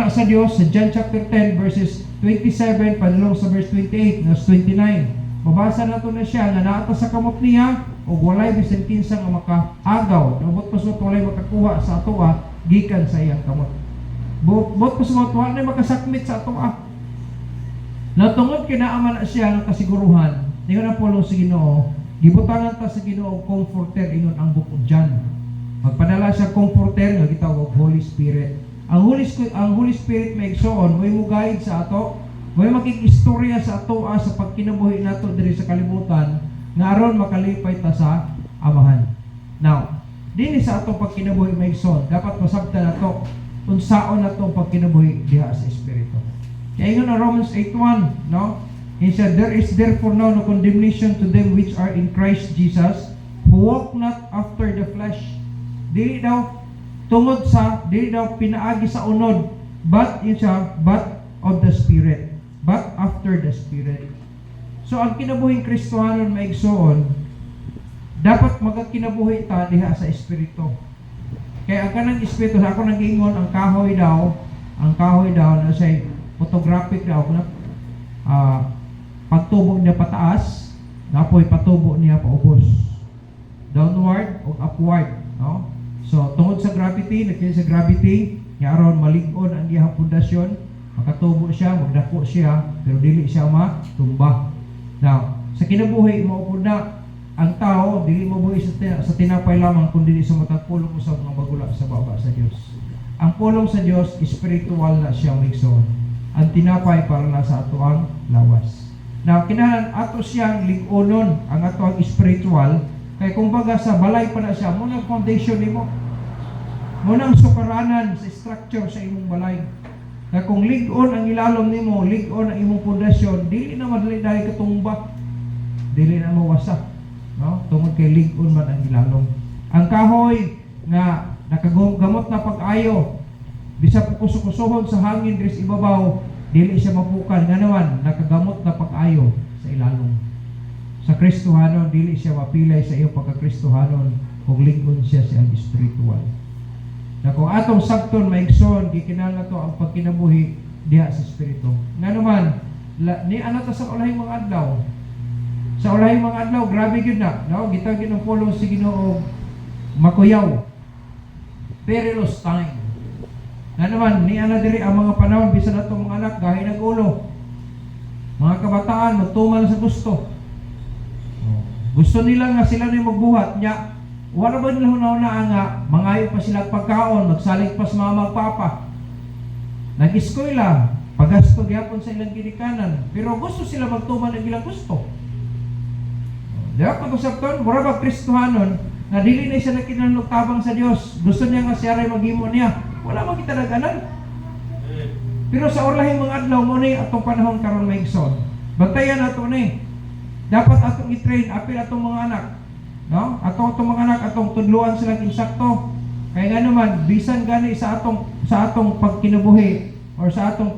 ana sa Dios sa John chapter 10 verses 27 padulong sa verse 28 nas 29. Mabasa nato na siya nga naata sa kamot niya ug walay bisan kinsa nga makaagaw. Nabot pa sa walay makakuha sa atoa gikan sa iyang kamot. Bot pa sa wala na makasakmit sa atoa. Natungod kinaaman na siya ng kasiguruhan. Ningon ang pulong sa Ginoo, gibutangan ta sa Ginoo og comforter ingon ang bukod diyan. Magpadala siya comforter nga gitawag og Holy Spirit. Ang Holy Spirit may igsoon, may mo-guide sa ato, may makikistorya sa ato sa pagkinabuhi nato diri sa kalibutan nga aron makalipay ta sa Amahan. Now, dinhi sa ato pagkinabuhi may igsoon, dapat masabtan nato unsaon nato pagkinabuhi diha sa Espiritu. Kaya ingon ang Romans 8:1, no? He said, there is therefore now no condemnation to them which are in Christ Jesus, who walk not after the flesh. Dili daw pinaagi sa unod, but of the Spirit. But after the Spirit. So ang kinabuhing Kristohanon maigsoon, dapat magkinabuhi ta diha sa Espiritu. Kaya ang kanang Espiritu, ako nag-ingon, ang kahoy daw na say photographic daw na pagtubo niya pataas, napoy patubo niya paubos. Downward o upward, no? So tungod sa gravity, nga aron malig-on ang iyang pundasyon, makatubo siya, magdako siya, pero dili siya matumba. Now, sa kinabuhi mao pud na ang tao dili mabuhi sa tinapay lamang kundi sa matag pulong usab nga magula sa baba sa Dios. Ang pulong sa Dios spiritual na siya migsoon. Ang tinapay para na sa ato ang lawas. Now, kinahanglan ato siyang lig-onon ang ato ang spiritual, kay kumbaga sa balay pa na siya, muna ang foundation nimo. Muna ang sukaranan sa structure sa imong balay. Kaya kung lig-on ang ilalom nimo, lig-on ang imong pundasyon, dili na madali dahil katumba. Dili na mawasak. No? Tungod kay lig-on man ang ilalom. Ang kahoy nga nakagamot na pag-ayo, bisa pukuso-kusohon sa hangin diri sa ibabaw, dili siya mapukan nga naman nakagamot na pag-ayo sa ilalom. Sa Kristohanon dili siya mapilay sa iyo pagka-Kristohanon kung lig-on siya sa spiritual. Na kung atong sabton maigsoon gikinahanglan nato ang pagkinabuhi diha sa espiritu. Nga naman ni anata sa ulahing mga adlaw. Sa ulahing mga adlaw grabe gyud na, no? Gitawag ng pulong si Ginoo makuyaw. Perilous time. Na naman, ni ana diri ang mga panahon bisan natong mga anak gahi nag-ulo. Mga kabataan magtumal sa gusto. Gusto nila nga sila ni magbuhat nya. Wala ba nila hunahuna nga mangayo pa sila pagkaon, magsalig pa sa mga magpapa. Nag-eskwela, pagasto gyapon sa ilang ginikanan, pero gusto sila magtuman ng ilang gusto. Diba pag-usapton, wala ba Kristohanon na dili na siya nakinahanglan tabang sa Dios. Gusto niya nga siya ray maghimo niya. Wala man kita naganan. Pero sa orlahing mga adlaw mo ni atong panahon karon maigsoon. Bantayan nato ni. Dapat atong i-train apil atong mga anak. No? Atong mga anak atong tudluan sila insakto. Kaya nga naman bisan gani sa atong pagkinabuhi or sa atong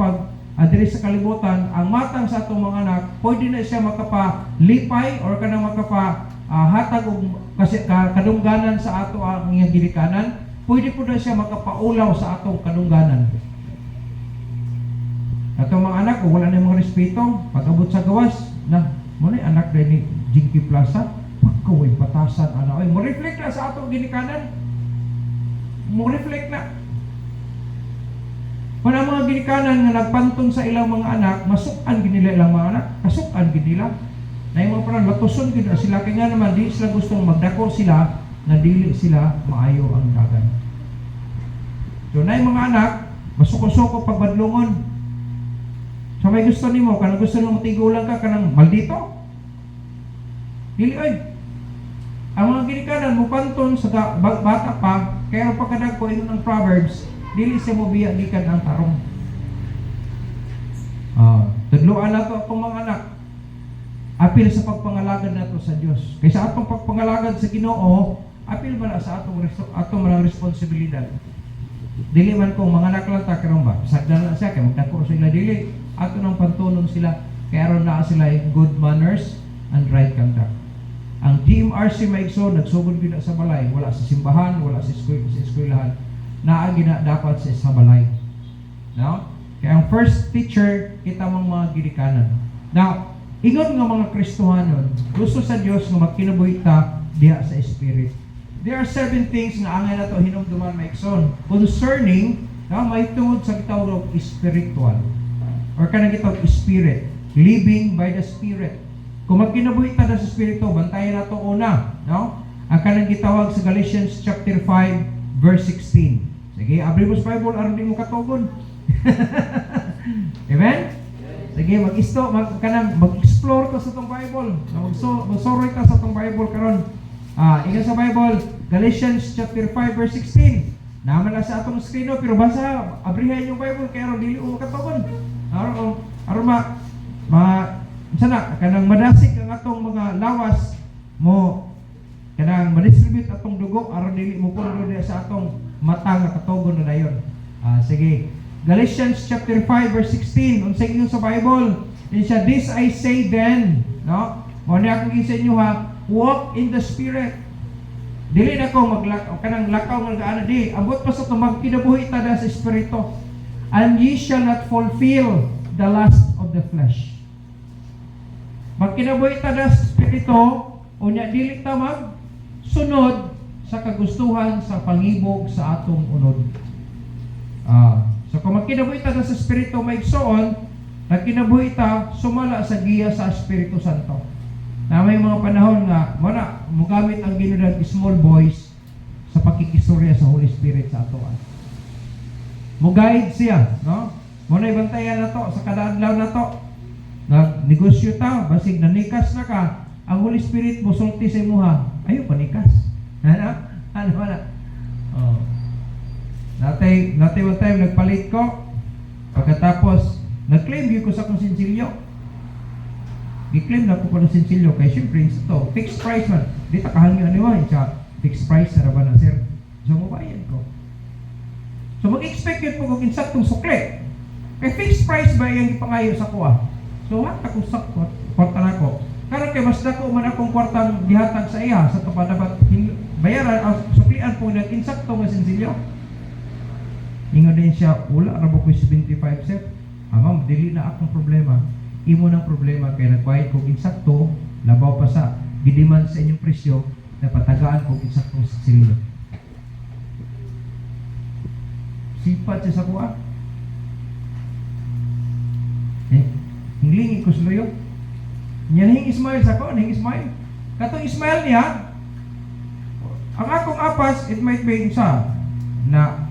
diri sa kalibutan, ang matang sa atong mga anak, pwede na siya makapalipay or kanang hatag og kadungganan sa ato ang iyang ginikanan. Pwede po na siya makapaulaw sa atong kadungganan. Atong mga anak, kung wala na mga respeto, pag-abot sa gawas, muna anak rin ni Jinky Plaza, pagkaway batasan, mo reflect na sa atong ginikanan. Mo reflect na. Kung ang mga ginikanan nga nagpantong sa ilang mga anak, masukan ginila ilang mga anak, kasukan ginila. Na yung mga parang matuson ginila sila, kaya nga naman, di sila gustong magdako sila, na dili sila maayo ang dagan. So na yung mga anak, masuko-suko pagbadlungon. So may gusto nimo, kanang gusto nimo tigulang ka, kanang maldito. Dili ay. Ang mga ginikanan mo panton sa bata pa, kaya pagkadag ko ng Proverbs, dili siya mo biya gikan ang tarong. Tudloan nato atong mga anak. Apil sa pagpangalagad nato sa Dios. Kaysa atong pagpangalagad sa Ginoo, apil man sa atong mga responsibilidad. Dili man kung mga anak lang ta karon ba, sagdan na siya kay magdako sila dili. Ato nang pantunon sila kay aron naa sila good manners and right conduct. Ang DMRC maigsoon nagsugod gid sa balay, wala sa simbahan, wala sa eskwelahan. Naa gina dapat sa balay. No? first teacher kita mong mga gidikanan. Now, ingon nga mga Kristohanon, gusto sa Dios nga magkinabuhi ta diha sa Spirit. There are 7 things nga angay nato hinumduman maikson concerning may tungod sa gitawag spiritual or kanang gitawag spirit, living by the Spirit. Kung magkinabuhi ta sa Espiritu, bantayan nato una, no? Ang kanang gitawag sa Galatians chapter 5 verse 16. Sige, abri mo sa Bible aron di mo katugon. Amen? Sige, mag-explore ka sa tong Bible. Magsoroy ka sa tong Bible karon. Ingon sa Bible, Galatians chapter 5 verse 16. Naman na sa atong screen pero basa abrihan yung Bible kay aron dili mo katugon. Aron sana kanang madasig ang atong mga lawas mo kanang ma-distribute atong dugo aron dili mo puno sa atong mata nga katugon na dayon. Sige. Galatians chapter 5 verse 16. Unsay ingon sa Bible? Siya, this I say then, no? Mo ni akong isa inyo ha, walk in the Spirit. Dili na ko maglakaw kanang lakaw nga gaana di. Ambot pa sa magkinabuhi ta sa Espiritu. And ye shall not fulfill the lust of the flesh. Magkinabuhi ta sa Espiritu, unya dili ta sunod sa kagustuhan sa pangibog sa atong unod. So kung magkinabuhi ta sa Espiritu maigsoon, nagkinabuhi ta sumala sa giya sa Espiritu Santo. Na may mga panahon nga mugamit ang Ginoo small boys sa pakikistorya sa Holy Spirit sa atoan. Mo-guide siya, no? Muna ibantayan na to sa kada adlaw na to. Nag-negosyo ta, basig nanikas na ka, ang Holy Spirit mo sulti sa imuha. Ayo panikas. Ano wala? Natay one time nagpalit ko. Pagkatapos nag-claim ko sa akong sinsilyo. Gi-claim na ko ng sinsilyo kay syempre ito fixed price man. Di ta kahangyo ani wa siya fixed price na ba na sir. So mabayad ko. So mag-expect yun po kung insaktong sukle. Kay fixed price ba yung ipangayo sa kuha? So hata kung sakot, kwarta na ko. Karon kay mas dako man akong kwartang gihatag sa iya sa dapat bayaran ang suklian po ng insakto nga sinsilyo. Ingon din siya, wala ra ba ko 75 sir? Ma'am, dili na akong problema. Imo ng problema kay nagbayad ko insakto, labaw pa sa gidiman sa inyong presyo na patagaan ko insaktong sinsilyo. Sipat siya sa kuha. Hinglingi ko suluyo. Yan hing Ismail sa ko, hing Ismail. Katong Ismail niya, ang akong apas, it might be isa na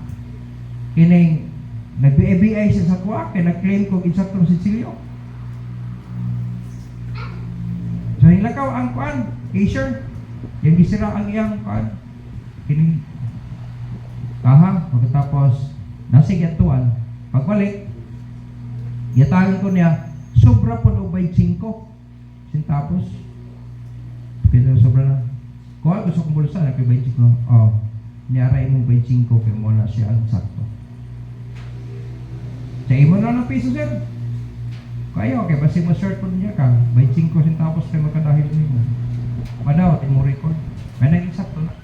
kining nag-BABI siya sa kuha, kaya nag-claim ko insaktong sinsilyo. So, hinglakaw ang kuan, Asher, yung gisira ang iyang kuan, kining pagkatapos, nasig yatuan, pagbalik, yatangin ko niya, sobra po na 25 centavos. Pero sobra na. Kung gusto kong bulsa, na kay 25 lang. Niaray mong 25 kaya mo na siya ang sakto. Sa imo na ng piso, sir. Kaya, okay, basi mo short po niya ka. 25 centavos kayo magkadahil niyo. Padaw, mo record. May naging sakto na.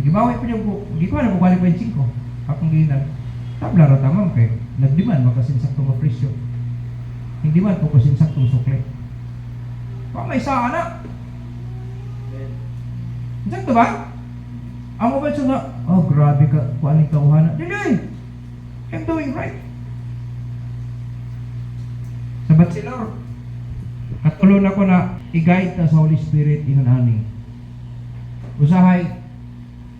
Gibawi po niya po. Hindi ko na po balik 25. Akong ginag. Tabla ro tamam kay nagdiman makasin saktong nga presyo. Hindi man po kasin saktong sukle. Pa may saa na. Sakto ba? Ang ba nga, oh grabe ka, kuan ni tawhana. Dili. I'm doing right. Sabat si Lord. Katulon ako na i-guide ta sa Holy Spirit ingon ani. Usahay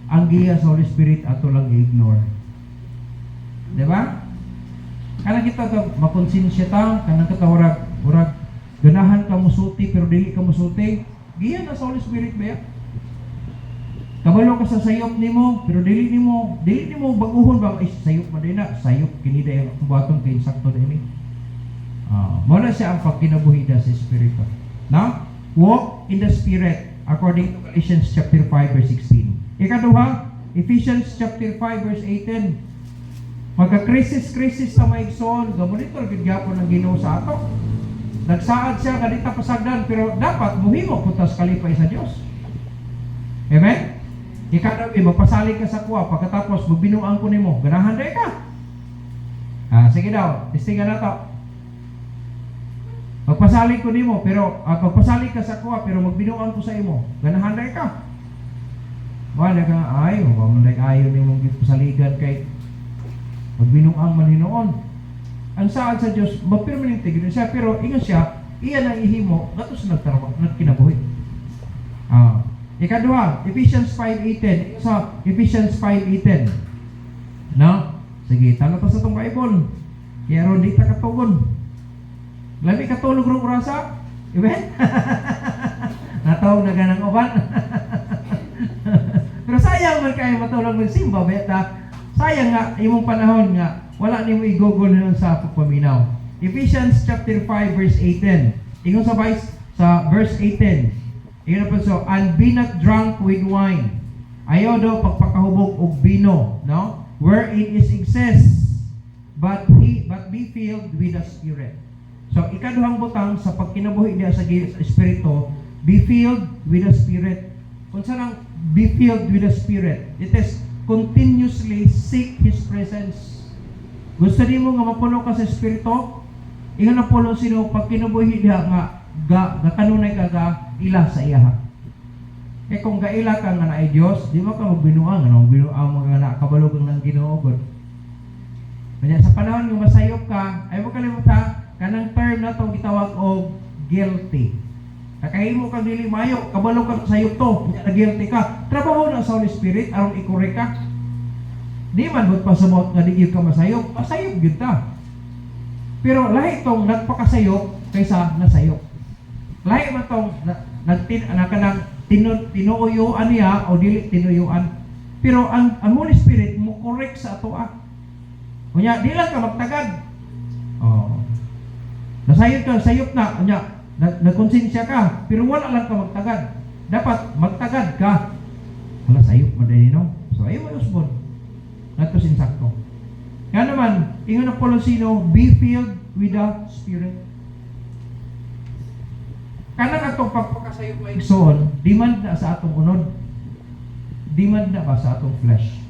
ang giya sa Holy Spirit ato lang i-ignore. Diba? Kanang kita ka makonsensya ta, kanang kita urag ganahan ka musuti pero dili ka musuti. Giya na sa Holy Spirit ba? Kabalo ka sa sayop nimo pero dili nimo baguhon ba ay sayop ba na sayop kini dayon ang baton kay sakto dinhi. Mo na siya ang pagkinabuhi sa Espiritu. Now, walk in the Spirit according to Galatians chapter 5 verse 16. Ikaduha, Ephesians chapter 5 verse 18. Magka-krisis sa maigsoon, gamonitor gyapon ng Ginoo sa ato. Nagsaad siya ganita pasagdan pero dapat muhimo putas kalipay sa Dios. Amen. Ikadabi magpasalig ka sa kuha pagkatapos magbinuang ko nimo, ganahan day ka. Sige daw, testingan na to. Magpasalig ko nimo, pero pagpasalig ka sa kuha, pero magbinuang ko sa imo. Ganahanday ka. Wala ka, ay, mamanday ayaw ni mong pasaligan kay magbinuang man hinoon. Ang saan sa Diyos, mapirmanente gano'n siya, pero ingat siya, iyan ang ihimo, gatos nagkinabuhi. Ikaduha, Ephesians 5:18. Sa Ephesians 5:18. No? Sige, tala pa sa itong Bible. Kaya ron, di ta katugon. Labi katulog rin kurasa? Amen? Natawag na ganang uban. Pero sayang man kayo matulog ng simba, beta. Sayang nga, imong panahon nga, wala niyo i-google nun sa pagpaminaw. Ephesians chapter 5 verse 18. Ingon sa verse 18. Ingon na po so, and be not drunk with wine. Ayaw daw pagpakahubog og bino, no? Wherein is excess, but be filled with the Spirit. So, ikaduhang butang sa pagkinabuhi niya sa Espiritu, be filled with the Spirit. Kung saan be filled with the Spirit, it is continuously seek His presence. Gusto niyo mo nga mapuno ka sa Espiritu? Ingon na po sino pagkinabuhi niya nga kanunay ka ila sa iya. Eh kung gaila ka nga na ay Diyos, di mo ka magbinuang, mga nakabalog ng Ginoo. Kanya sa panahon nga masayop ka, ay mo kalimutan, kanang term na itong gitawag o guilty. Nakahimo kang dili mayo, kabalo kang sayop to, na guilty ka. Trabaho na sa Holy Spirit, aron i-correct ka. Di man ba't pasabot nga di ka masayop, masayop yun ka. Pero lahi itong nagpakasayop kaysa nasayop. Lahi man itong tinuyuan niya o dili tinuyuan. Pero ang Holy Spirit mo correct sa ato Kunya, di lang ka magtagad. Nasayop ka, sayop na. Kunya, nagkonsensya ka, pero wala lang ka magtagad. Dapat magtagad ka. Wala sayop, madali no? So, ayaw mo usbon. Nato sinsakto. Kaya naman, ingon na Polosino, be filled with the Spirit. Kanang atong pagpakasayop mo igsoon, demand na sa atong unod. Demand na ba sa atong flesh.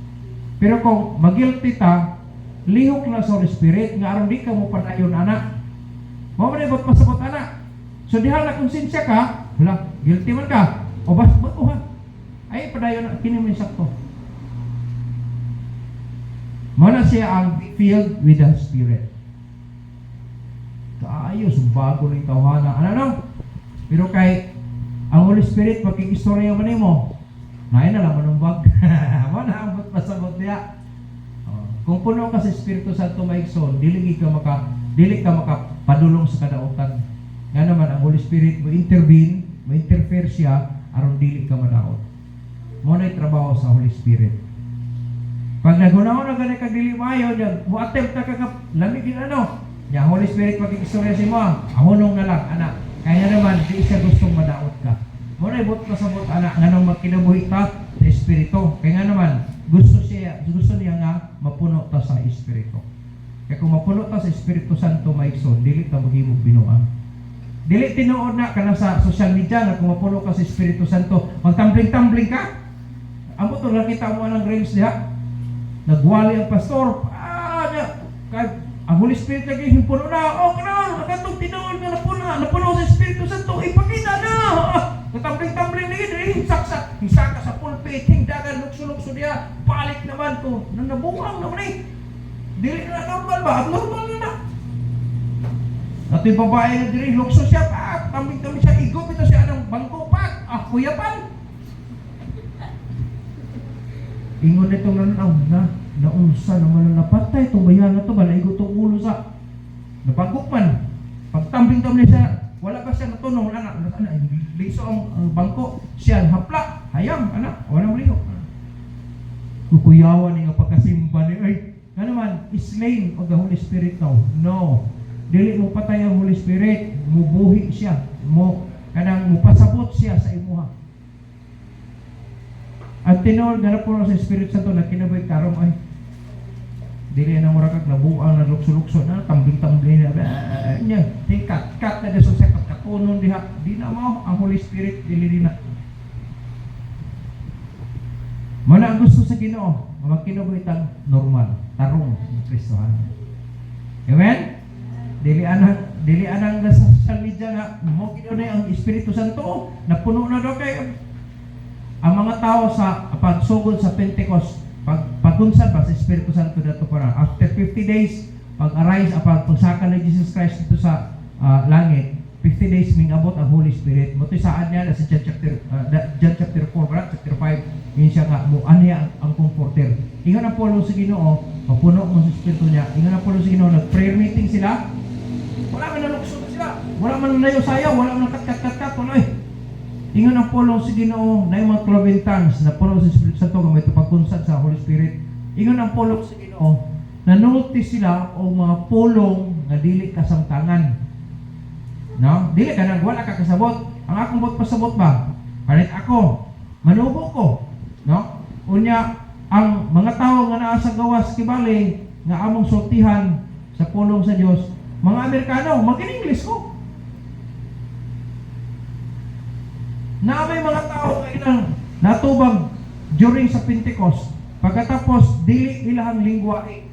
Pero kung magilty ta, lihok na sa Holy Spirit, nga aron di ka mo panayon anak. Mo man ibot pasabot anak. So diha na konsensya ka, wala, guilty man ka. O bas batuhan. Ay padayon na kini mo sakto. Mo na siya ang filled with the Spirit. Kaayos bago ning tawhana. Ano? Pero kay ang Holy Spirit pagkikistorya man nimo, naay na lang manumbag. Mo na ambot pasabot diha. Kung puno ka sa Espiritu Santo maigsoon, dili ka makapadulong sa kadautan. Nga naman ang Holy Spirit mo intervene, mo interfere siya aron dili ka madaot. Mo na trabaho sa Holy Spirit. Pag nagunahon na ganay kag dili maayo, mo attempt ka lamig din nya Holy Spirit pagkikistorya si mo, ahunong na lang anak. Kaya naman di siya gustong madaot ka. Mo na ibot pasabot anak nganong magkinabuhi ka sa Espiritu. Kaya nga naman gusto niya nga mapuno ta sa Espiritu. Kaya kung mapuno ta sa Espiritu Santo maigsoon, dili ta maghimog binuang. Dili tinuod na kana sa social media nga kung mapuno ka sa Espiritu Santo, magtambling-tambling ka. Amo to nakita mo anang reels diha. Nagwali ang pastor. Ang Holy Spirit lagi himpuno na. Karon, katong tinuod nga napuno sa Espiritu Santo, ipakita na. Natambling-tambling na yun, saksak, hisaka sa pulpit, hingdagan, lukso-lukso diya, balik naman to, nabuang naman dili na normal ba? Abnormal na. At yung babae na diri, lukso siya, tambling-tambling siya, igop ito siya ng bangko pa, kuyapan. Ingon itong naunsa naman na napatay, itong bayan na ito, balaigo itong ulo sa napagkok man. Pagtambling-tambling siya, wala ba siya natunong, liso ang bangko, siya hapla, hayam, walang liho. Kukuyawan niya pagkasimba niya, nga naman, slain of the Holy Spirit now. No. Dili mo patay ang Holy Spirit, mubuhi siya, mupasabot siya sa imuha. At tinuod nga na po sa Espiritu Santo na kinabuhi karong dili na mura kag nabuang na lukso-lukso na tambling-tambling na kat na deso sa katunon diha di na mo ang Holy Spirit dili na mana ang gusto sa Ginoo magkinabuhi tang normal tarong ng Kristohan Amen? Dili anang nasa social media na mo gid na ang Espiritu Santo na puno na daw kay ang mga tao sa pagsugod sa Pentecost pagunsan pa sa Espiritu Santo dato para after 50 days pag-arise pagsaka ni Jesus Christ dito sa langit 50 days ming abot ang Holy Spirit mo to saan niya sa John chapter 4 chapter 5 yun siya nga mo anya ang comforter ingon ang Polo sa Ginoo mapuno mo sa Espiritu niya ingon ang Polo sa Ginoo nag prayer meeting sila wala man naluksod sila wala man layo sayaw wala man kat tuloy ingon ang Polo sa Ginoo na yung mga cloven tongues na puno sa Espiritu Santo gamay ito pagkunsad sa Holy Spirit ingon ang Polo sa Ginoo na notice sila o mga pulong na dili kasamtangan no dili ka nang wala ka kasabot ang akong bot pasabot ba palit ako manubo ko no unya ang mga tao nga naa sa gawas kibali nga among sultihan sa pulong sa Dios mga Amerikano mag-English ko na may mga tao nga ilang natubag during sa Pentecost pagkatapos dili ilahang lingwahe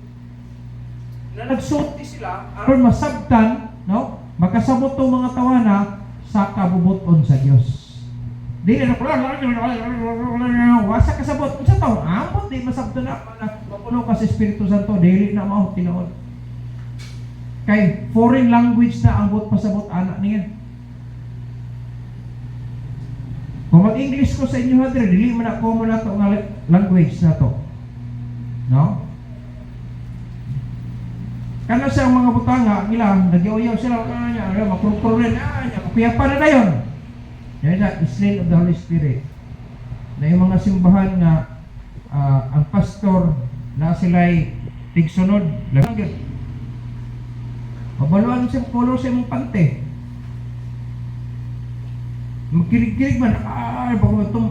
na nagsulti sila aron masabtan no makasabot tong mga tawana sa kabubuton sa Dios dili na wasa kasabot unsa taw ambot di masabtan na mapuno ka sa Espiritu Santo dili na mao tinuod kay foreign language na ambot pasabot ana niya kung mag-English ko sa inyo hadre dili man ako mo na to nga language na to no kana sa mga butanga nila nagyaw-yaw sila kanya makurukuro rin kuya pa na dayon yan na slain of the Holy Spirit na yung mga simbahan nga ang pastor na sila'y tigsunod lang mabaluan siya polo sa imong pante magkirig-kirig man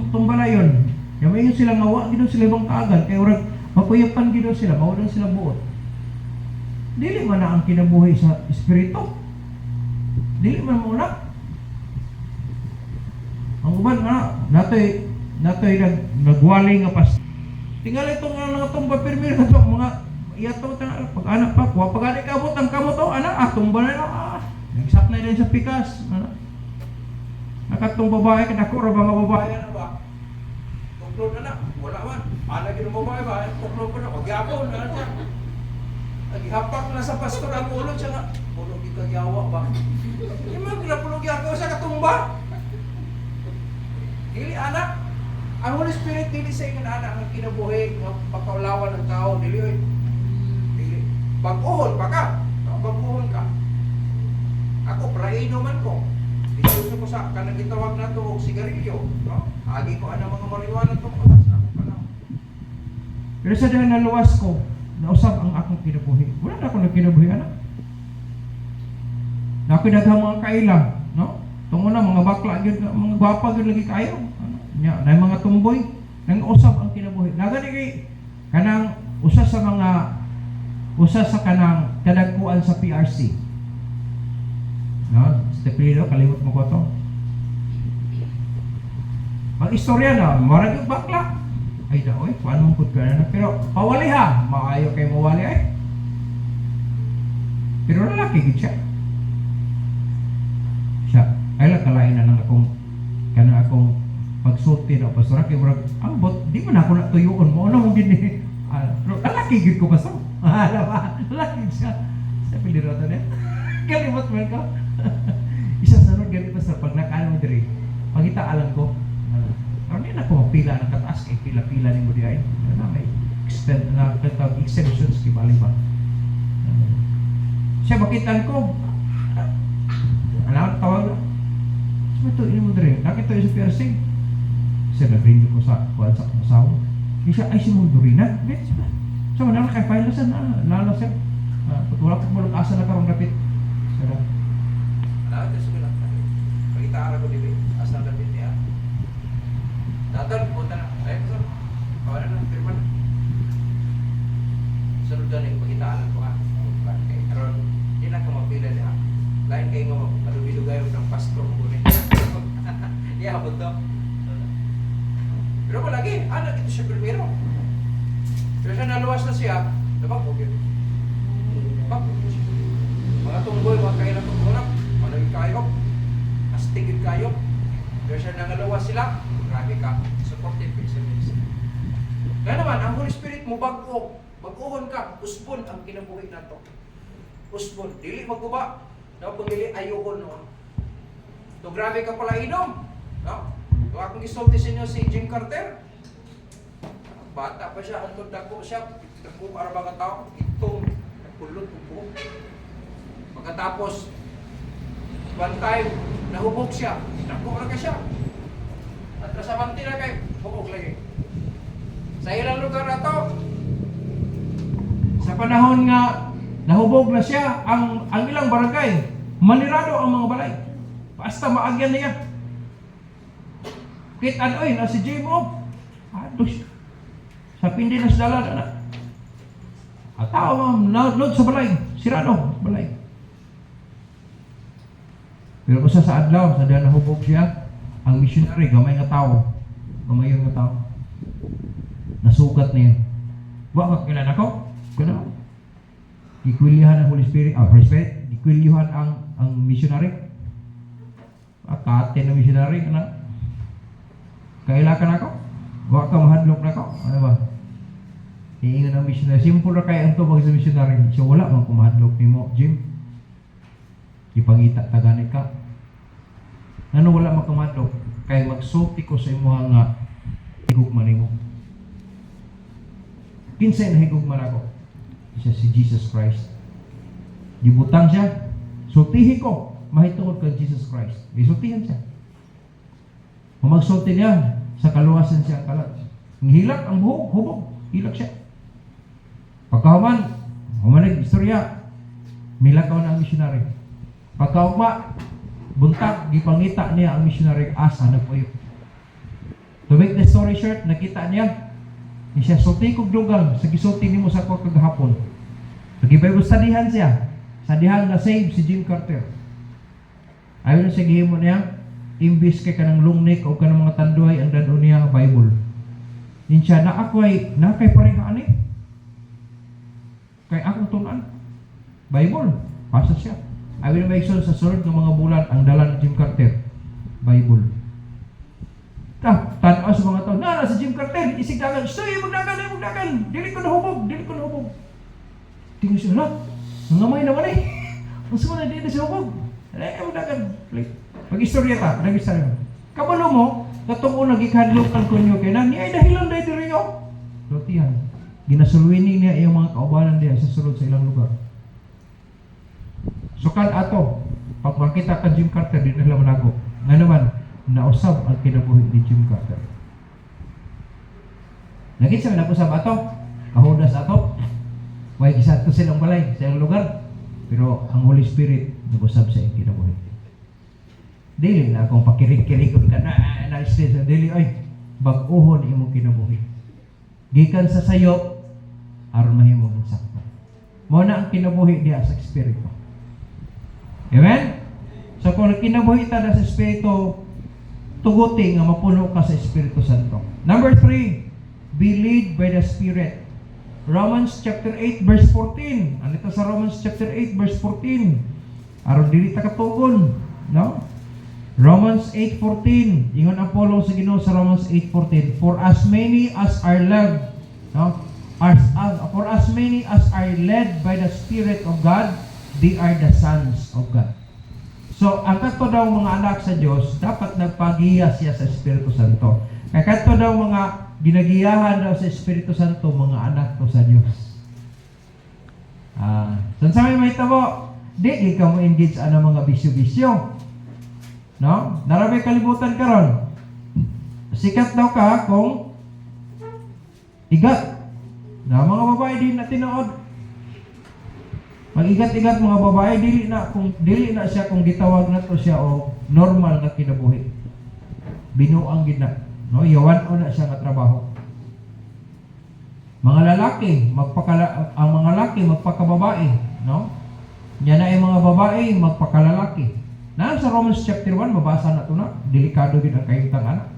tumbala yun yung sila ngawa gino sila ibang kaagan kaya urag mapuyapan gino sila maulang sila buot dili man na ang kinabuhi sa Espiritu dili man muna ang uban nga natoy nagwali nga pas tingal itong tumba pirmir na mga iyato pag anak pa kuha pag anak abot ang kamot anak tumba na nagsak na din sa pikas nakatong babae kanako ra mga babae na ba tuklod na wala man ana gid ang babae ba tuklod ko na magyapon na siya naghapak na sa pastor ang ulo siya nga ulo di kagyawa ba imong ginapulog ako sa katumba dili anak ang Holy Spirit dili sa ingon anak ang kinabuhi nga pagkaulawan ng tao dili bag-ohon pa ka bag-ohon ka ako praino man ko dito ko sa kanang gitawag na to og sigarilyo no agi ko ana mga marijuana to ko sa ako panahon pero sa dahil naluwas ko nausap ang akong kinabuhi wala na ako nagkinabuhi anak na ako daghang mga kailang no tungo na mga bakla gyud mga gwapa gyud lagi kayo nya na mga tumboy nang usap ang kinabuhi nagani kay kanang usa sa kanang kadagkuan sa PRC no Stepilo kalimot mo ko to ang istorya na marag yung bakla ay da oy paano mo pud ka na pero pawali ha maayo kay mawali ay pero lalaki gid siya ay lang kalain na lang akong pagsulti na pastor kay murag ang bot di man ako natuyoon mo ano gid ni lalaki gid ko pastor lalaki siya sa pilirata niya kalimot man ko isa sunod ganito sa pag nakaano diri pagita alam ko ano na ko pila na kataas kay pila-pila ni mo diay na may extend na katawag exemptions kibali ba siya bakitan ko alam tawag ito ini mo diri nakita sa PRC siya nag-ring ko sa kuwan sa kasawa siya ay si Mundurina so manala kay file na lala sir wala ko mo asa na karong dapit sir ala ito sila pakita ara ko dili asa na dapit niya datal punta na ay sir kawan na firma na sunod na pakita ara ko kay aron di na ka mapila niya lain kay ngo madugay ng pastor mo ni iya abot to pero lagi anak ito siya primero pero siya naluwas na siya dabak okay dabak bag-o. Bag-ohon ka, usbon ang kinabuhi nato. Usbon, dili maguba. No, kung dili ayohon no. So grabe ka pala inom. No? So akong gisulti sa inyo si Jim Carter. Bata pa siya, ang dako siya, dako para mga tao, itong napulot po. Pagkatapos, one time, nahubog siya, dako na ka siya. At nasamanti na kay, hubog lagi. Sa ilang lugar na to, sa panahon nga, nahubog na siya, ang ilang barangay, manirado ang mga balay. Basta maagyan niya. Kit anoy na si Jim O. Ados. Sa pindi na sa dalan na. At tao naudlod sa balay. Sirado, balay. Pero kung sa adlaw, sa dahil nahubog siya, ang missionary, gamay nga tao. Gamay nga tao. Nasugat niya. Wa ka kilala ko? Kano? Ikwilyahan ang Holy Spirit. Holy Spirit. Ikwilyahan ang missionary. Akate na missionary. Kailakan ako? Wa ka mahadlok na ako? Ano ba? Iingan ang missionary. Simple na kaya ang tubag sa missionary. So wala mang kumahadlok ni mo, Jim. Ipangita taganit ka. Ano wala mang kumadlok? Kaya magsulti ko sa imo nga higugman nimo. Kinsay na higugman ako? Siya si Jesus Christ. Gibutang siya. Sultihin ko. Mahitungod kay Jesus Christ. Isultihan siya. Kung magsulti niya, sa kaluwasan siya kalat. Hilak ang buhok, hubog. Hilak siya. Pagkahuman, humanig istorya, milakaw na ang missionary. Pagkauma, buntag, gipangita niya ang missionary asa na puyo. To make the story short, nakita niya, siya sulti kong dugang, sa gisulti ni mo sa ko kagahapon. Nag-Bible studyhan siya. Sadihan na save si Jim Carter. Ayaw na siya gihimo niya, imbis kay kanang lungnik o kanang mga tanduay ang dado niya Bible. Din siya na ako ay nakay pareha ani. Kay akong tunan Bible, pasa siya. Ayaw na maigsoon sa sunod ng mga bulan ang dala ni Jim Carter, Bible. Tanaw sa mga tao, na si Jim Carter, isig dagan, magdagan, dili ko nahubog. Tingnan siya, na, nangamay naman eh. Mas mo na dito siya hubog. Magdagan, mag-istorya ta, nag-istorya. Kabalo mo, katong unang gikadlokan ko nyo, kaya na, niya ay dahilan dahil dito rin Lotihan, ginasulwining niya iyong mga kaubalan niya sa sulod sa ilang lugar. So kan ato, pag makita ka Jim Carter, di nila manago. Nga naman, nausab ang kinabuhi ni Jim Carter. Nagit sa nag-usab ato, kahudas ato, may gisat ko silang balay, sa ilang lugar. Pero ang Holy Spirit, nag-usab sa iyong kinabuhi. Dili na akong pakirig-kirikod ka na stress. Dili, ay, bag-uhon imong kinabuhi. Gikan sa sayo, aron mahimong insakto. Muna ang kinabuhi diya sa Espiritu. Amen? So kung kinabuhi ta sa Espiritu, tuguti nga mapuno ka sa Espiritu Santo. Number 3, be led by the Spirit. Romans chapter 8 verse 14. Ano ito sa Romans chapter 8 verse 14? Aron dili ta katugon, no? Romans 8:14. Ingon Apollo sa Ginoo sa Romans 8:14. For as many as are led, no? For as many as are led by the Spirit of God, they are the sons of God. So, ang kato daw mga anak sa Diyos, dapat nagpagiya siya sa Espiritu Santo. Kaya kato daw mga ginagiyahan daw sa Espiritu Santo, mga anak to sa Diyos. San sa may tabo, di ka mo engage sa mga bisyo-bisyo. No? Narabay kalibutan karon. Sikat daw ka kung igat. Na mga babae din na tinuod. Mag-igat-igat mga babae, dili na siya kung gitawag na to siya o normal na kinabuhi. Binuang gid na, no? Yawan o na siya nga trabaho. Mga lalaki, ang mga lalaki magpakababae, no? Nya na ay mga babae magpakalalaki. Na sa Romans chapter 1 mabasa na to na, delikado gid ang kahimtang anak.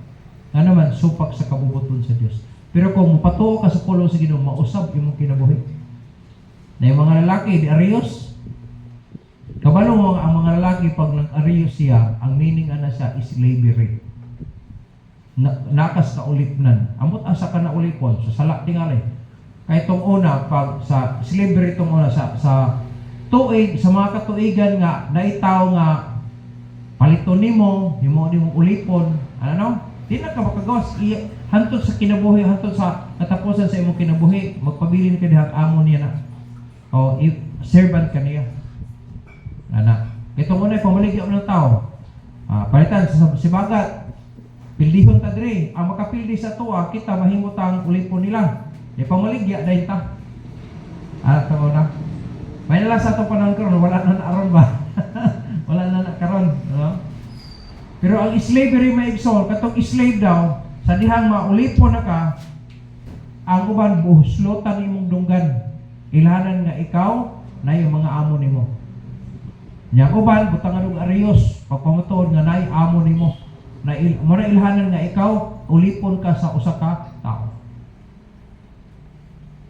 Nga naman supak sa kabubuton sa Dios. Pero kung mapatuo ka sa pulong sa Ginoo, mausab imong kinabuhi. Na yung mga lalaki, di ariyos. Kabalo mo ang mga lalaki pag nag-ariyos siya, ang meaning ana siya is slavery. Nakas na ulipnan. Amot asa ka na ulipon, so sala tingalay. Kay itong una, pag sa slavery itong una, sa tuig, sa mga katuigan nga, naitaw nga, paliton nimo ulipon, ano? Di na ka makagawas, hantod sa kinabuhi, hantod sa katapusan sa imong kinabuhi, magpabilin ka dihang amo niya na. O, servant ka niya. Ana. Itong una, pamaligya mo ng tao. Palitan, sa sibagat, pildihon ta diri. Ang makapildi sa tuwa, kita mahimutang ulipon nila. Di pamaligya, dahil ta. Ito mo na. May nala sa itong panahon karon, wala na aron ba? Wala na karon, no? Pero ang slavery may igsoon, katong slave daw, sa dihang maulipon na ka, ang uban buhuslotan imong dunggan. Ilhanan nga ikaw na yung mga amo nimo. Nya uban butangan og ariyos, pagpamatuod nga nay amo nimo. Na ilhanan nga ikaw ulipon ka sa usa ka tao.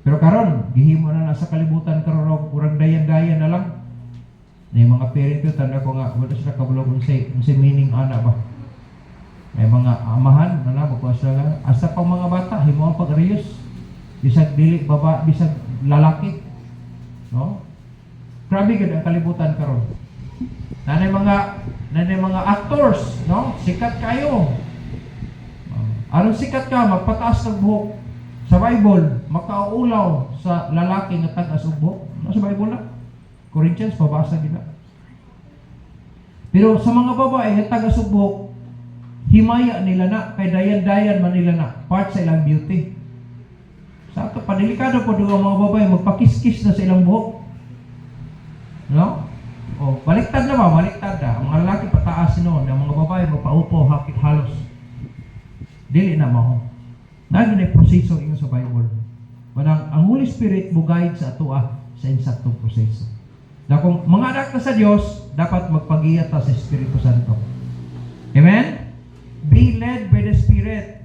Pero karon gihimo na sa kalibutan karon og urang dayan-dayan na lang. May mga parent ko, tanda ko nga, wala sila kabulog sa meaning ana ba? May mga amahan, magkuha sila, asa pang mga bata, himo ang pag-arios, bisag dili, baba, bisag lalaki, no? Grabe gud ang kalibutan karon. Nanay mga actors, no? Sikat kayo. Aron sikat ka, magpataas ng buhok. Sa Bible, makauulaw sa lalaki nga tagas og buhok. No, sa Bible na. Corinthians, pabasa gina. Pero sa mga babae, nga taga-subok, himaya nila na, kay dayan-dayan man nila na, part sa ilang beauty. Sa ito, padelikado po doon ang mga babae, magpakiskis na sa ilang buhok. No? O, baliktad na ba? Baliktad na. Ang mga lalaki pataas noon, ang mga babae magpaupo, hakit halos. Dili na mo. Nagin ay proseso inyo sa Bible. Manang, ang Holy Spirit bugayad sa atua sa insaktong proseso. Na kung mga anak na sa Diyos, dapat magpag-iya ta sa Espiritu Santo. Amen? Be led by the Spirit.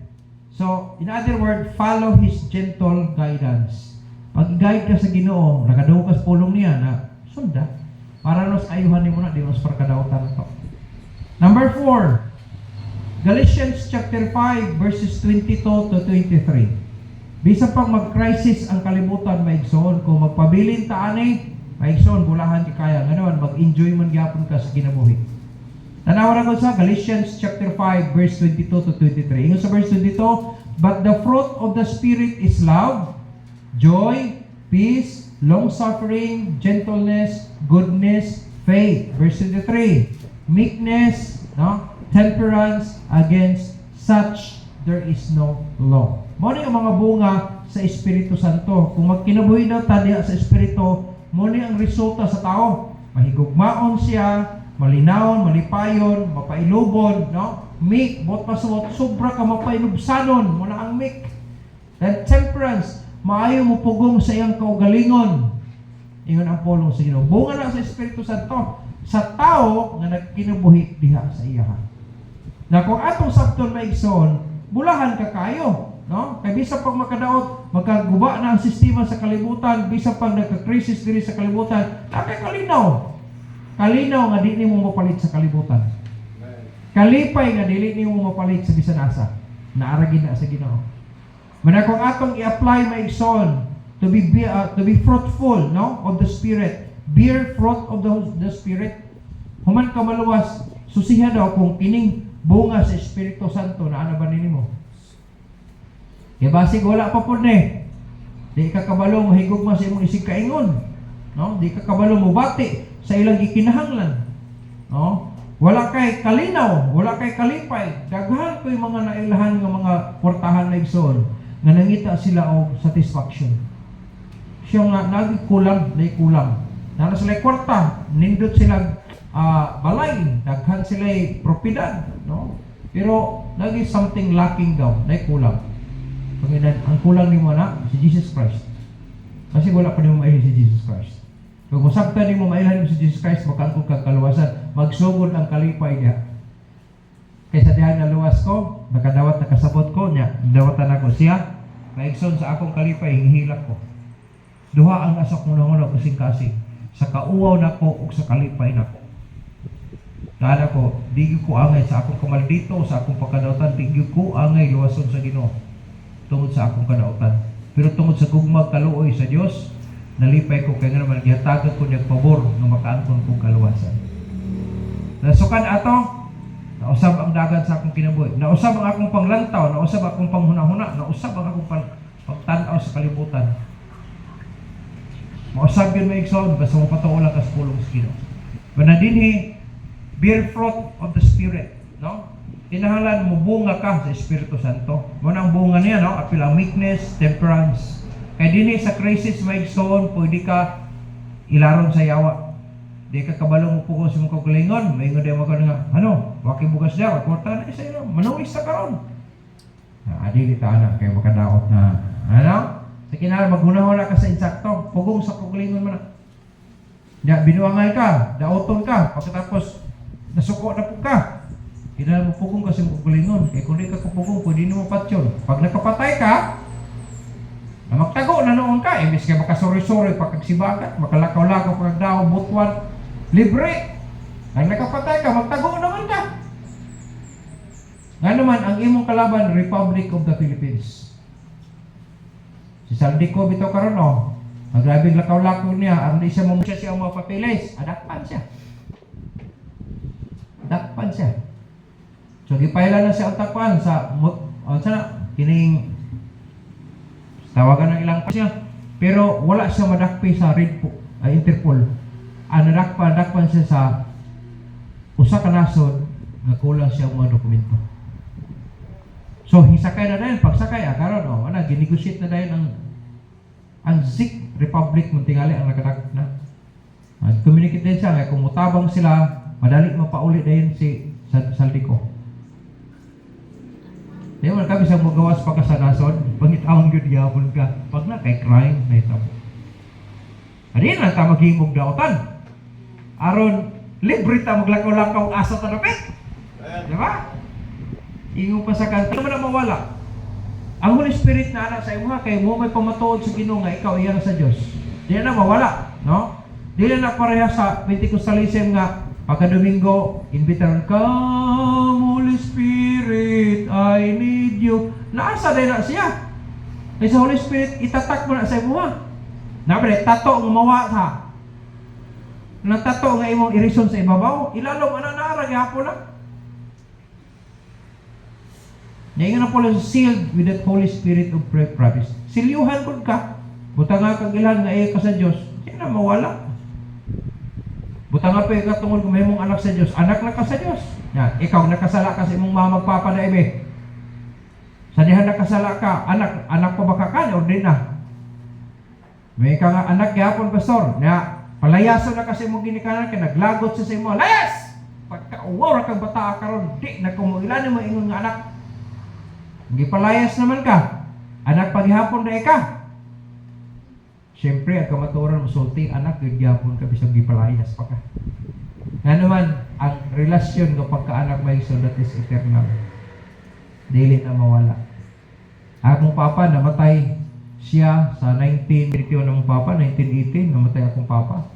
So, in other words, follow His gentle guidance. Pag-guide ka sa Ginoo, nakadaw ka sa pulong niya na sunda. Para nos ayuhan mo na, di mas parkadautan na to. Number 4, Galatians chapter 5, verses 22 to 23. Bisa pag mag-crisis ang kalibutan, maigsoon, kung magpabilin ta ani, maigsoon, bulahan ti kaya. Ngayon, mag-enjoy man gyapon ka sa kinabuhi. Tanawa na ko sa Galatians chapter 5, verse 22 to 23. Ingon sa verse 22, but the fruit of the Spirit is love, joy, peace, long-suffering, gentleness, goodness, faith. Verse 23, meekness, no? Temperance, against such there is no law. Muna yung mga bunga sa Espiritu Santo. Kung magkinabuhi daw tadiya sa Espiritu, muna ang resulta sa tao. Mahigugmaon siya, malinawon, malipayon, mapailubon, no? Meek, bot pasawat, sobra ka mapainubsanon, muna ang meek. Then temperance, maayo mo pugong sa iyang kaugalingon. Ingon ang pulong sa Ginoo. Bunga na sa Espiritu Santo sa tao nga nagkinabuhi diha sa iyahan. Na kung atong sabton maigsoon, bulahan ka kayo, no? Kay bisa pag makadaot, magkaguba na ang sistema sa kalibutan, bisa pag nagka-crisis diri sa kalibutan, kalinaw. Kalinaw nga di nimo mapalit sa kalibutan. Kalipay nga dili nimo mapalit sa bisan asa. Naaragin na sa Ginoo. Mana kung atong i-apply maigsoon to be fruitful, no, of the Spirit, bear fruit of the Spirit. Human ka maluwas, susiha daw kung kining bunga sa Espiritu Santo na ano ba nimo? Kaya basig wala pa po ni. Di ka kabalo mo higugma sa imong isig kaingon. No? Di ka kabalo mo bati sa ilang gikinahanglan. No? Wala kay kalinaw, wala kay kalipay. Daghan ko yung mga nailahan ng mga kwartahan na igsoon nga nangita sila og satisfaction. Siya nga nagkulang, naikulang. Na sila kwarta, nindot sila balay, daghan sila propiedad, no? Pero lagi something lacking daw, naikulang. Panginoon, ang kulang nimo na si Jesus Christ. Kasi wala pa nimo mailhan si Jesus Christ. Kung masabtan nimo mailhan si Jesus Christ, makangkog kang kaluwasan, magsugod ang kalipay niya. Kaysa dihan na luwas ko, nakadawat nakasabot ko niya, dawatan ako siya, maigsoon sa akong kalipay, hihilak ko. Duha ang asak mo na kasing-kasing. Sa kauwaw na ko o sa kalipay na ko. Kaya ko, di ko angay sa akong kamaldito, sa akong pagkadautan, di ko angay luwason sa Ginoo tungod sa akong kadautan. Pero tungod sa gugmag kaluoy sa Dios, nalipay ko kay nga naman gihatagan ko niyang pabor nga makaangkon kong kaluwasan. Nasukan ato, nausab ang dagat sa akong kinabuhi, nausab ang akong panglantaw, nausab akong panghuna-huna, nausab ang akong pagtanaw sa kalibutan. Mausab yun maigsoon, basta mo patuola ka sa pulong sa Ginoo. Manadinhi, bear fruit of the Spirit, no? Kinahanglan mo bunga ka sa Espiritu Santo. Muna ang bunga niya, no? Apil ang meekness, temperance. Kaya dinhi sa crisis maigsoon, pwede ka ilaron sa yawa. Di ka kabalong mo po sa mong kagalingon, may nga di mo ka nga, ano, waki bugas daw, kwarta na isa yun, manawis na karon. Adi kita na, kaya makadaot na, ano? Sa kinahanglan, maghuna-huna ka sa insakto, pugong sa kagalingon mo na. Ya, binuangay ka, daoton ka, pagkatapos nasuko na po ka. Kinahanglan mo pugong ka sa mong kagalingon, kaya kung di ka kapugong, pwede mo patyon. Pag nakapatay ka, na magtago na noon ka, imbis ka makasuri-suri, pagkagsibagat, makalakaw-lakaw, pagkagdaw, butwan, libre. Ang nakapatay ka, magtago naman ka. Nga naman, ang imong kalaban, Republic of the Philippines. Si Saldico bitaw karon no, magrabing lakaw-lakaw niya, ang di siya mamusya siya mga papilis, adakpan siya. Adakpan siya. So, gipailan na siya ang takpan sa, kining, tawagan ng ilang pa siya, pero wala siya madakpi sa Interpol. Nadakpan siya sa usa ka nasod nga kulang siya mga dokumento. So hisakay na dahil, pagsakay karon ginegotiate na dahil ang Czech Republic muntingali ang nakadak na. Communicate din siya nga kung mutabang sila, madali mapauli dahil si Saldico. Di man kami sa magawas pa ka sa nasod, pangitawang yun yapon ka. Pag na kay crime, na ito. Adi na ta maghimog daotan. Aron, libre ta maglakaw-lakaw asa ta dapit. Di ba? Ingo pa sa kanta. Ano man na mawala? Ang Holy Spirit na anak sa imo kay mo may pamatuod sa Ginoo nga ikaw iyan sa Dios. Di na mawala, no? Di na pareha sa Pentecostalism nga pagka-Domingo, invitation, come Holy Spirit, I need you. Naasa din na siya. Kaya sa Holy Spirit, itatak mo na sa imo ha. Nabre, tato ang mawa ha. Natato nga imong irison sa ibabaw, ilalom ananara, gihapon na. Ngayon na po lang sealed with that Holy Spirit of promise. Silyuhan ko ka. Buta nga kagilan nga iya ka sa Diyos. Hindi na mawala. Buta nga pa ikatungod kung may mong anak sa Diyos. Anak na ka sa Diyos. Yan. Ikaw nakasala ka sa imong mama magpapa na ibe. Sa dihan nakasala ka, anak pa ba ka ka? O di na? May ka nga anak gihapon, pastor. Na palayaso na kasi mong ginikanan ka. Naglagot sa imo. Layas! Pagka-uwaw kang bata karon di na kumuilan mo ingon nga anak. Gipalayas naman ka. Anak paghihapon na ka. Siyempre, ang kamaturan musulti, anak, gyapon ka bisang gipalayas pa ka. Nga naman, ang relasyon ng pagkaanak may so that is eternal. Dili na mawala. Akong papa, namatay siya sa 1981 ng papa, 1918, namatay akong papa.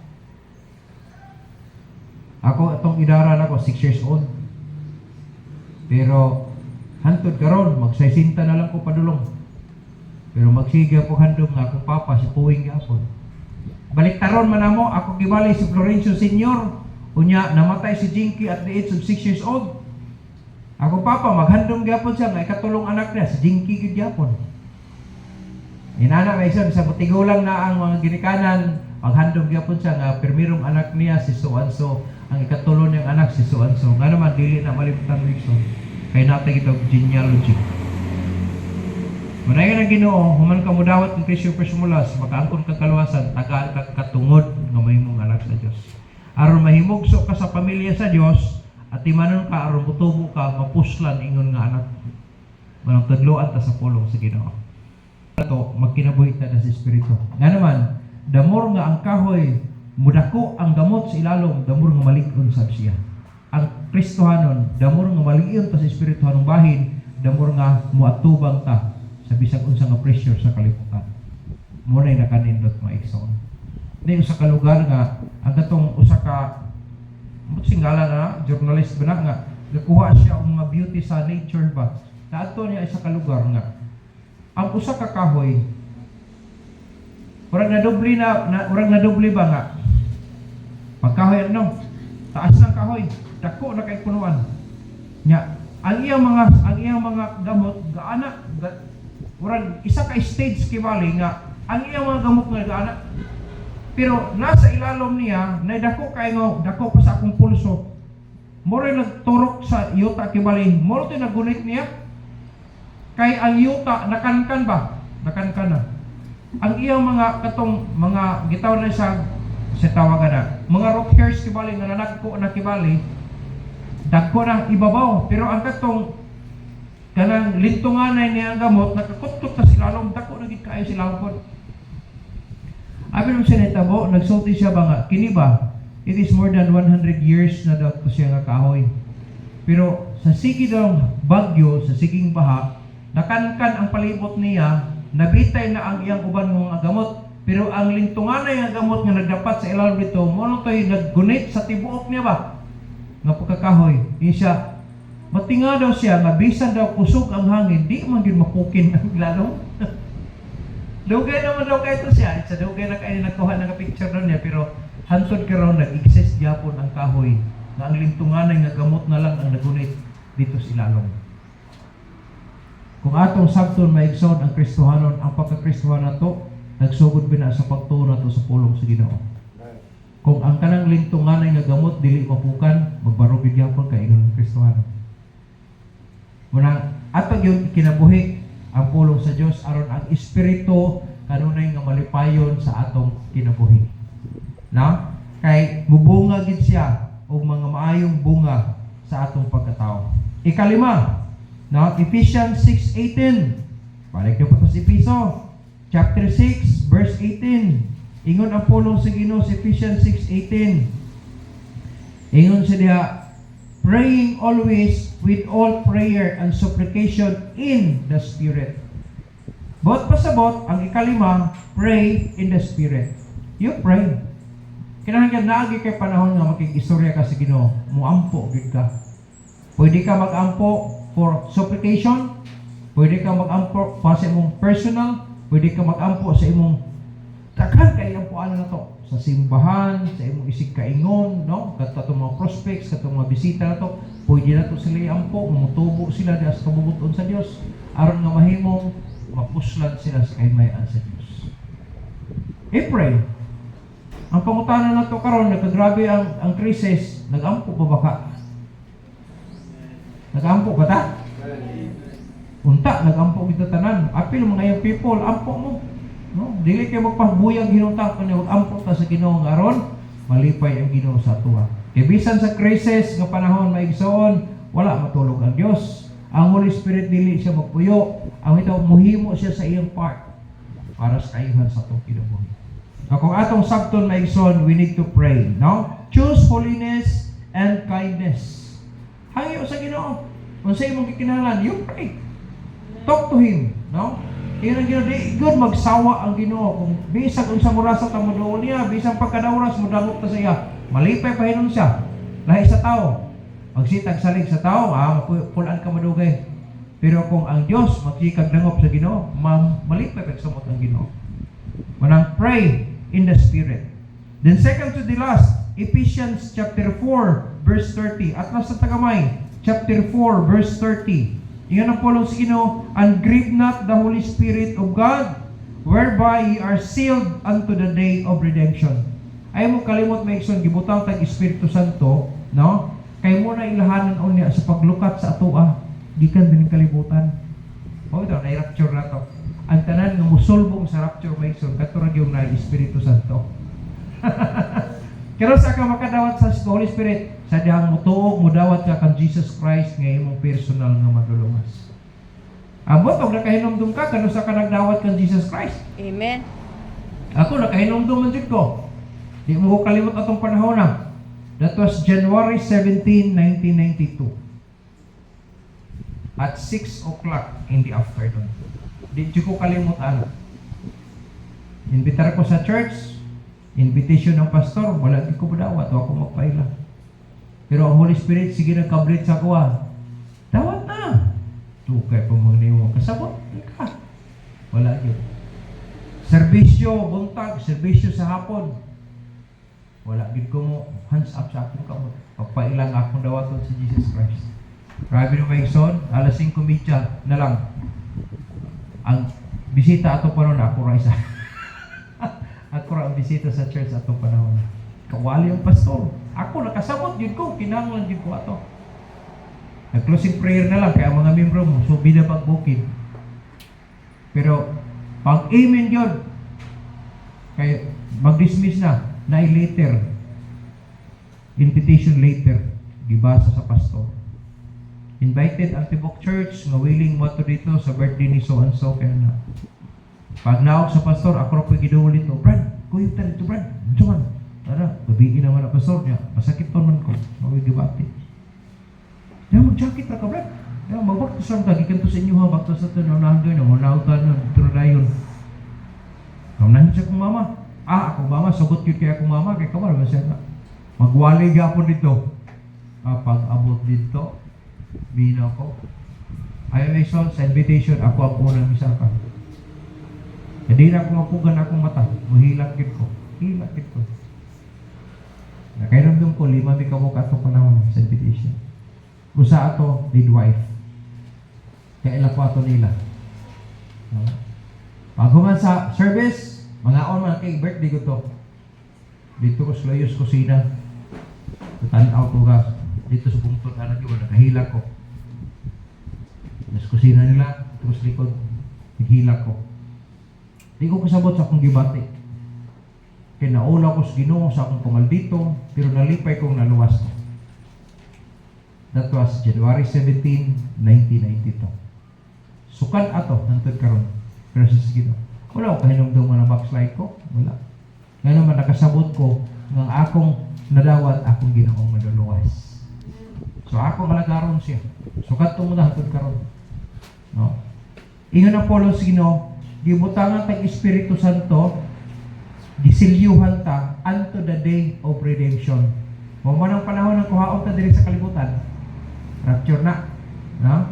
Ako, itong idaran ako, 6 years old. Pero, hantod karon magsaysinta na lang ko padulong. Pero magsiga po handom nga akong papa si Puwing gapon. Balik taron man namo ako gibali si Florencio Senior. Unya namatay si Jinky at the age of 6 years old. Ako papa maghandom gapon siya nga ikatulong anak niya si Jinky gid gapon. Inana may isa sa butigulang na ang mga ginikanan maghandom gapon siya nga permirong anak niya si so-and-so, ang ikatulong niyang anak si so-and-so. Nga naman dili na malimtan Wilson. Kaya natin ito genealogy. Manayon ang Ginoo, human ka mo dawat ng Krisyo Persumulas, makaangkon ka kaluwasan, tagaan ka katungod ng mahimong anak sa Diyos. Aron mahimugso ka sa pamilya sa Diyos, at imanon ka, aron mutubo ka, mapuslan ingon nga anak. Manang tadloan ta sa pulong sa Ginoo. Ito, magkinabuhi ta sa Espiritu. Nga naman, damor nga ang kahoy, mudako ang gamot sa ilalom, damor nga malig-on sa siya. Ang Kristohanon, damor nga maligiyon ta sa espirituhanong bahin, damor nga muatubang ta sa bisag unsa nga pressure sa kalibutan. Munay nakanindot mga igsoon. Ni usa ka lugar nga ang katong usa ka singala na journalist ba na nga nakuha siya og mga beauty sa nature ba. Naadto niya isa ka lugar nga ang usa ka kahoy Urang na doble ba nga? Pagkahoy ano? Taas ng kahoy, dako na kay punuan. Nya, ang iyang mga gamot gaana, urang isa ka stage kibali nga ang iyang mga gamot nga gaana. Pero nasa ilalom niya, na dako kay dako pa sa akong pulso. More nagturok sa yuta kibali, more to nagunit niya. Kay ang yuta nakankan ba? Nakankan na. Ang iyang mga katong mga gitaw na sa tawagan na mga rock hairs kibali nga nanagko na kibali dagko na ibabaw, pero ang katong kanang lintunganay niya ang gamot nakakutkot na sila long dako na gid kaayo sila pod. Abi mo siya nitabo, nagsulti siya ba nga kini ba it is more than 100 years na daw to siya nga kahoy, pero sa sige daw bagyo, sa siging baha nakankan ang palibot niya, nabitay na ang iyang uban mga gamot. Pero ang lintunganay nga gamot nga nagdapat sa ilalim dito, mo to'y naggunit sa tibuok niya ba? Nga pagkakahoy. Siya, matinga daw siya, nga bisan daw kusog ang hangin, di man din mapukin ang lalong. Dugay naman daw kayo to siya. Sa dugay na kayo nagkuha ng picture doon niya, pero hantod ka raw nag-exist yapon ang kahoy, nga ang lintunganay nga gamot na lang ang nagunit dito sa ilalong. Kung atong sabton maigsoon ang Kristohanon, ang pagka-Kristohan na to, nagsugod bina sa pagtuo na to sa pulong sa Ginoo. Kung ang kanang lintunganay nga gamot dili mapukan, magbarog gyapon kay ingon ng Kristohano. Muna atong yung kinabuhi ang pulong sa Dios aron ang espiritu kanunay nga malipayon sa atong kinabuhi. Na? Kay mubunga gid siya og mga maayong bunga sa atong pagkatao. Ikalima, na Ephesians 6:18. Balik niyo po sa Episo chapter 6 verse 18. Ingon ang pulong sa Ginoo sa Ephesians 6:18. Ingon siya diha, praying always with all prayer and supplication in the Spirit. Bot pasabot ang ikalima, pray in the Spirit. You pray. Kinahanglan naagi kay panahon nga makikistorya ka sa Ginoo, muampo gid ka. Pwede ka mag-ampo for supplication, pwede ka mag-ampo para sa imong personal, pwede ka mag-ampo sa imong takhan kay ang puan na to sa simbahan, sa imong isig kaingon, no? Katong mga prospects, katong mga bisita na to, pwede na to sila iampo, mamutubo sila diha sa kabubuton sa Dios aron nga mahimong mapuslan sila sa kaymayan sa Dios. I-pray. Ang pangutana na to karon nagkagrabe ang krisis, nag-ampo pa ba ka? Nag-ampo ka ta? Unta, nag-ampo kita tanan. Apil mga young people, ampo mo. No? Dili kayo magpahbuyang hinunta kung ampo ta sa Ginoo nga aron malipay ang Ginoo sa atuwa. Kay bisan sa crisis nga panahon maigsoon, wala matulog ang Dios. Ang Holy Spirit dili siya magpuyo. Ang ito muhimo siya sa iyang part para sa kayuhan sa atong kinabuhi. So, kung atong sabton maigsoon, we need to pray, no? Choose holiness and kindness. Hangyo sa Ginoo. Kung sa imong gikinahanglan, you pray. Talk to Him, no? Kaya ang Ginoo, di good magsawa ang Ginoo. Kung bisag unsa murasa ta moduol niya, bisang pagkadauras modamot ta sa iya, malipay pa hinon siya. Lahi sa tao. Magsitag salig sa tao, pulan ka madugay. Pero kung ang Dios magsikag dangop sa Ginoo, malipay pa samot ang Ginoo. Manang pray in the Spirit. Then second to the last, Ephesians chapter 4 verse 30. Atlas sa tagamay, chapter 4 verse 30. Iyon ang pulong sa Ginoo, and grieve not the Holy Spirit of God, whereby ye are sealed unto the day of redemption. Ay mo kalimot maigsoon gibutang tag Espiritu Santo, no? Kay mo na ilahanan unya sa paglukat sa atoa, gikan din kalibutan. O ito, na-rapture na to. Ang tanan nga musulbong sa rapture maigsoon katurag yung na Espiritu Santo. Pero sa ka makadawat sa Holy Spirit, sa dihang mutuog, mudawat ka kang Jesus Christ nga imong personal nga madulungas. Abot, og nakahinomdum ka, kano sa ka nagdawat kang Jesus Christ? Amen. Ako, nakahinomdum man dito ko. Di mo ko kalimot atong panahon na. That was January 17, 1992. At 6 o'clock in the afternoon. Di ko kalimot ano. Invitar ko sa church, invitation ng pastor, wala di ko madawat, o ako magpaila. Pero ang Holy Spirit, sige nagkablit sa kuha. Dawat na. Tukay pa mga niyo. Kasabot ka. Wala yun. Serbisyo buntag, serbisyo sa hapon. Wala gid ko mo hands up sa akong kamot. Pagpailang akong dawaton si Jesus Christ. Grabe na may son, alas 5:30 na lang. Ang bisita ato pa ron ako ra isa. Ako ra ang bisita sa church ato panahon. Kawali ang pastor. Ako nakasabot jud ko, kinahanglan jud ko ato. Nag-closing prayer na lang kaya ang mga membro mo so binapagbukid. Pero pag amen yun, kaya mag-dismiss na later, invitation later, gibasa sa pastor. Invited ang Tibok Church, nga willing mo to dito sa birthday ni so and so, kaya na. Pag naog sa pastor, ako rin giduol dito, Brad, kuyog tayo dito, Brad, Diyan, tara, gabiin naman ang pastor niya, masakit to man ko, magigibati. Yan, mag-jacket na ka, Brad. Yan, magbaktos lang ka, gikan to sa inyo ha, baktos na ito, naunahan doon, naunahan doon, trudayon. Naunahan siya kong mama. Akong mama, sagot yun kaya akong mama, kaya kamar, masaya na. Magwali gapon dito. Pag abot dito, bina ko. Ayaw may son, sa invitation, ako ang unang misaka. Hindi na ako mapugan akong mata, muhilak git ko. Hilak git ko. Nakairamdam ko, 5 may kamukha itong panahon sa invitation. Usa ato, midwife. Kaya ilang po ato nila. Pag human sa service, mga on man kay birthday ko to. Dito ko sa Layos Kusina. Tanaw ko ka. Dito sa bungtod, anak ko, nakahilak ko. Sa kusina nila, dito sa likod, naghilak ko. Di ko kasabot sa akong gibati. Kaya naula ko sa Ginoo sa akong pamaldito, pero nalipay kong naluwas ko. That was January 17, 1992. Sukan ato, nantod karon. Pero sa Ginoo. Wala ko kahinumdum nga na backslide ko. Wala. Ngayon naman nakasabot ko ng akong nadawat, akong Ginoong maluluwas. So ako malagaron siya. Sukat to mo na hantod karon. No? Ingon ang Paulo sa Ginoo, gibutangan tag Espiritu Santo, gisilyuhan ta unto the day of redemption. Mo man ang panahon ng kuhaon ta diri sa kalibutan. Rapture na. No?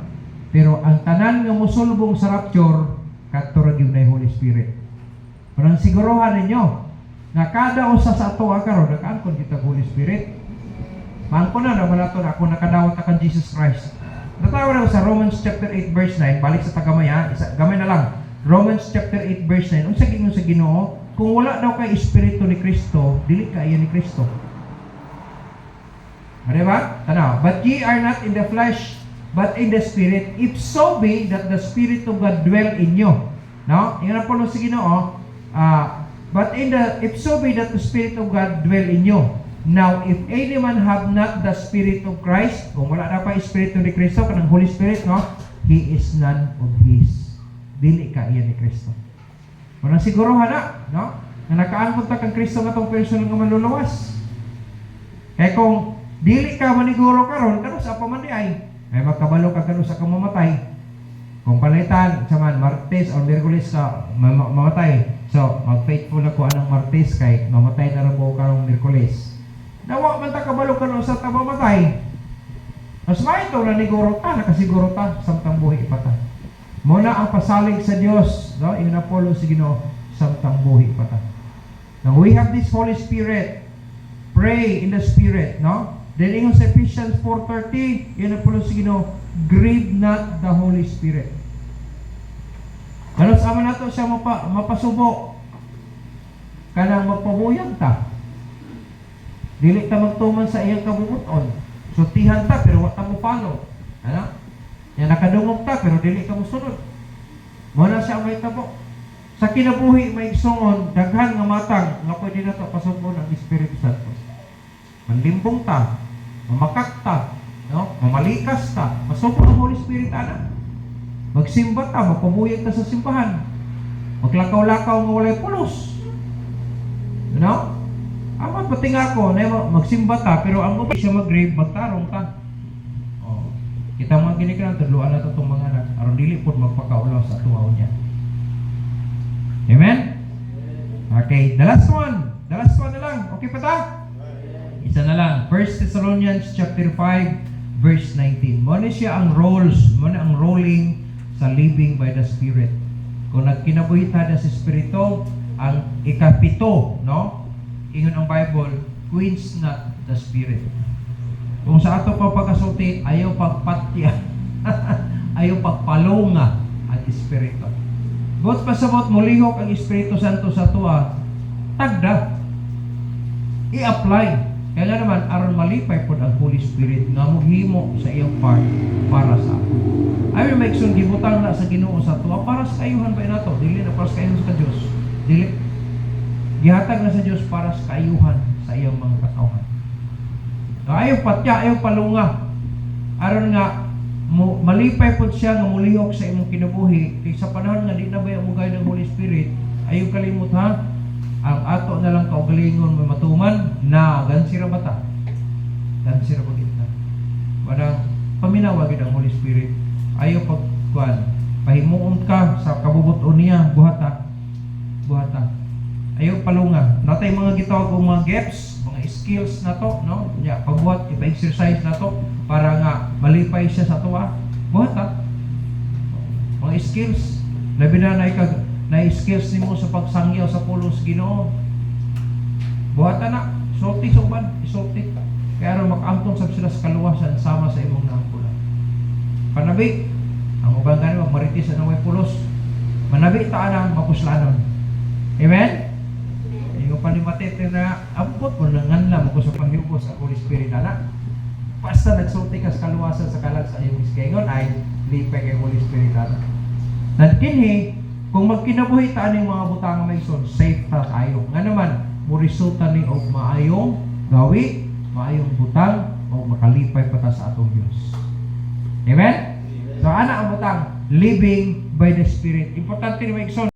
Pero ang tanan nga mosulbong sa rapture, kadto ra gyud na Holy Spirit. Parang siguruhan ninyo na kada usa sa ato karon nakaangkon kita Holy Spirit. Mangko na naman nato na ako nakadawat ka kan Jesus Christ. Natawa na sa Romans chapter 8 verse 9, balik sa tagamay ha, gamay na lang. Romans chapter 8 verse 9, unsa gingon sa Ginoo, kung wala daw kay Espiritu ni Kristo, dili ka iya ni Kristo. Diba? Tanaw, but ye are not in the flesh, but in the Spirit, if so be that the Spirit of God dwell in you. No? Ingon po sa Ginoo, but if so be that the Spirit of God dwell in you. Now, if any man have not the Spirit of Christ, kung wala na pa Espiritu ni Kristo, kanang Holy Spirit, no? He is none of His. Dili ka iya ni Kristo. Kung siguruhan na, no? Na nakaangkot ta kang Kristo nga tong person nga maluluwas. Kaya kung dili ka maniguro karon, kano sa paman di ay magkabalo ka kano sa kamamatay. Kung palitan sa man Martes o Miyerkules ka mamatay. So, mag-faithful ako anong Martes kay mamatay na rabo karong Miyerkules. Nawa man ta kabalo kano sa mamatay. Mas maito na niguro ta, nakasiguro ta samtang buhi pa ta. Muna ang pasalig sa Dios, no? Yung Apollo si Ginoo samtang buhi pa ta. Now we have this Holy Spirit. Pray in the Spirit, no? Then ingon sa Ephesians 4:30, yun ang Paulo si Ginoo, grieve not the Holy Spirit. Ano sama nato siya mapasubo? Kanang magpabuyag ta. Dili ta magtuman sa iyang kabubuton. Sutihan ta pero wa ta mo follow. Ano? Yan nakadungog ta pero dili ka mo sunod. Mo na siya may tabo. Sa kinabuhi may igsoon daghan nga matang nga pwede na to pasubo ng Espiritu Santo. Manlimbong ta, mamakak ta, no? Mamalikas ta, masubo ang Holy Spirit ana. Magsimba ta, magpabuyag ta sa simbahan. Maglakaw-lakaw nga walay pulos. You know? Aman pati nga ako, na magsimba ta, pero ang ubi siya mag-grave, magtarong ta. Oh. Kita mga ginikran, tudluan na itong mga anak, aron dili po magpakaulaw sa tuwaw niya. Amen? Okay, the last one na lang. Okay pa ta? Isa na lang. 1 Thessalonians chapter 5 verse 19. Muna siya ang roles, muna ang rolling sa living by the Spirit. Kung nagkinabuhi ta sa Espiritu, ang ikapito, no? Ingon ang Bible, quench not the Spirit. Kung sa ato pa pagkasulti, ayaw pagpatya, ayaw pagpalunga ang Espiritu. But pasabot mulihok ang Espiritu Santo sa tuwa, tagda, i-apply. Kaya nga naman, aron malipay po ang Holy Spirit nga mughimo sa iyong part para sa ako. Ayaw na maiksun, gibutang na sa Ginoo sa tuwa, para sa kayuhan ba nato? Dili na para sa kayuhan sa Diyos. Dili. Gihatag na sa Diyos para sa kayuhan sa iyong mga katawhan. Ayaw patya, ayaw palunga. Aron nga, malipay po siya nga mulihok sa imong kinabuhi. Kaya sa panahon nga, di na ba yung mugay ng Holy Spirit, ayaw kalimut ha, ang ato na lang kaugalingon may matuman na gansira bata. Gansira ba kita? Parang paminawagin ang Holy Spirit. Ayaw pagkuhan. Pahimuon ka sa kabubuton niya, buhata. Buhata. Ayaw palunga. Natay mga gitawag o mga gifts, mga skills na to, no? Ya, pagbuhat, ipa-exercise na to para nga malipay siya sa tuwa. Buhata. Mga skills. Labi na skills nimo sa pagsangyaw sa pulong sa Ginoo. Buhatan na, isulti sa uban, isulti. Kaya ron makaamtong sab sila sa kaluwasan sama sa imong naampulan. Panabi, ang uban gani magmaritis sa way pulos. Manabi taan ang mapuslanon. Amen? Ingo pa ni Matete na ambot mo nanganlam ako sa panghiubos sa Holy Spirit na. Basta nagsulti ka sa kaluwasan sa kalag sa iyong iskengon ay lipay kay Holy Spirit na. Nagkinhi, kung magkinabuhi ta aning mga butang may son, safe ta tayo. Nga naman, muresulta ni og maayong gawi, maayong butang, o makalipay pa ta sa atong Diyos. Amen? So, ana ang butang, living by the Spirit. Importante ni Maigson,